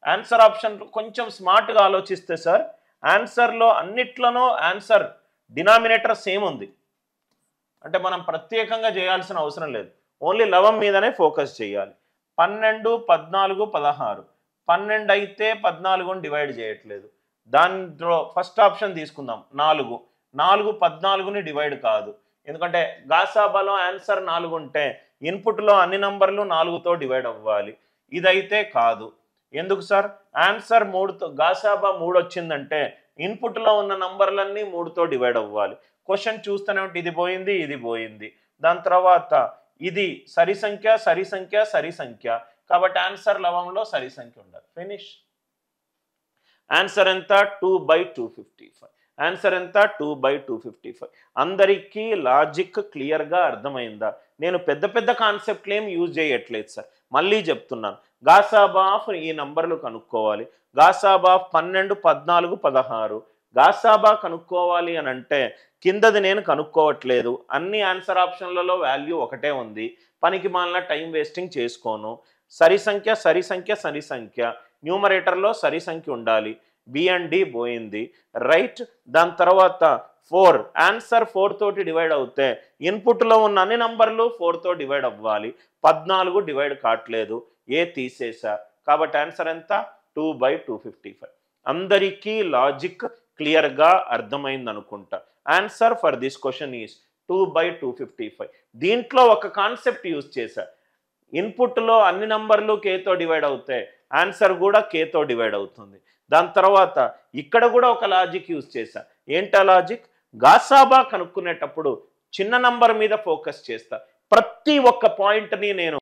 Answer option కొంచెం స్మార్ట్గా ఆలోచిస్తే సార్ ఆన్సర్లో అన్నిట్లోనూ ఆన్సర్ డినామినేటర్ సేమ్ ఉంది. అంటే మనం ప్రత్యేకంగా చేయాల్సిన అవసరం లేదు. ఓన్లీ లవం మీదనే ఫోకస్ చేయాలి. 12, 14, 16. 12 అయితే 14ని డివైడ్ చేయట్లేదు. దాంట్లో ఫస్ట్ ఆప్షన్ తీసుకుందాం 4. 4 14ని డివైడ్ కాదు. ఎందుకంటే గాసాబాలో ఆన్సర్ 4 ఉంటే ఇన్పుట్లో అన్ని నంబర్లు 4తో డివైడ్ అవ్వాలి. ఇదైతే కాదు. ఎందుకు సార్? ఆన్సర్ 3తో గాసాబా 3 వచ్చిందంటే ఇన్పుట్లో ఉన్న నంబర్లన్నీ 3తో డివైడ్ అవ్వాలి. క్వశ్చన్ చూస్తూనే ఉంటే ఇది పోయింది, ఇది పోయింది. దాని తర్వాత ఇది సరి సంఖ్య, సరి సంఖ్య, సరి సంఖ్య. కాబట్టి ఆన్సర్ లవంలో సరి సంఖ్య ఉండాలి. ఫినిష్. ఆన్సర్ ఎంత? 2/255. ఆన్సర్ ఎంత? 2/255. అందరికీ లాజిక్ క్లియర్గా అర్థమైందా? నేను పెద్ద పెద్ద కాన్సెప్ట్లు ఏం యూజ్ చేయట్లేదు సార్. మళ్ళీ చెప్తున్నాను. గాసాబా ఆఫ్ ఈ నంబర్లు కనుక్కోవాలి. గాసాబా ఆఫ్ 12, 14, 16. గాసాబా కనుక్కోవాలి అని అంటే కిందది నేను కనుక్కోవట్లేదు. అన్ని ఆన్సర్ ఆప్షన్లలో వాల్యూ ఒకటే ఉంది. పనికి మాలిన టైం వేస్టింగ్ చేసుకోను. సరి సంఖ్య, సరి సంఖ్య, సరి సంఖ్య. న్యూమరేటర్లో సరి సంఖ్య ఉండాలి. బి అండ్ డి పోయింది. రైట్. దాని తర్వాత 4. ఆన్సర్ 4 తోటి డివైడ్ అవుతే ఇన్పుట్లో ఉన్న అన్ని నంబర్లు 4తో డివైడ్ అవ్వాలి. 14 డివైడ్ కావట్లేదు. ఏ తీసేసా. కాబట్టి ఆన్సర్ ఎంత? 2/255. అందరికీ లాజిక్ క్లియర్గా అర్థమైంది అనుకుంటా. Answer for this question is 2/255. దీంట్లో ఒక కాన్సెప్ట్ యూజ్ చేశా. ఇన్పుట్లో అన్ని నంబర్లు కేతో డివైడ్ అవుతాయి. ఆన్సర్ కూడా కేతో డివైడ్ అవుతుంది. దాని తర్వాత ఇక్కడ కూడా ఒక లాజిక్ యూజ్ చేశా. ఏంటా లాజిక్? గాసాబా కనుక్కునేటప్పుడు చిన్న నంబర్ మీద ఫోకస్ చేస్తా. ప్రతి ఒక్క పాయింట్ని నేను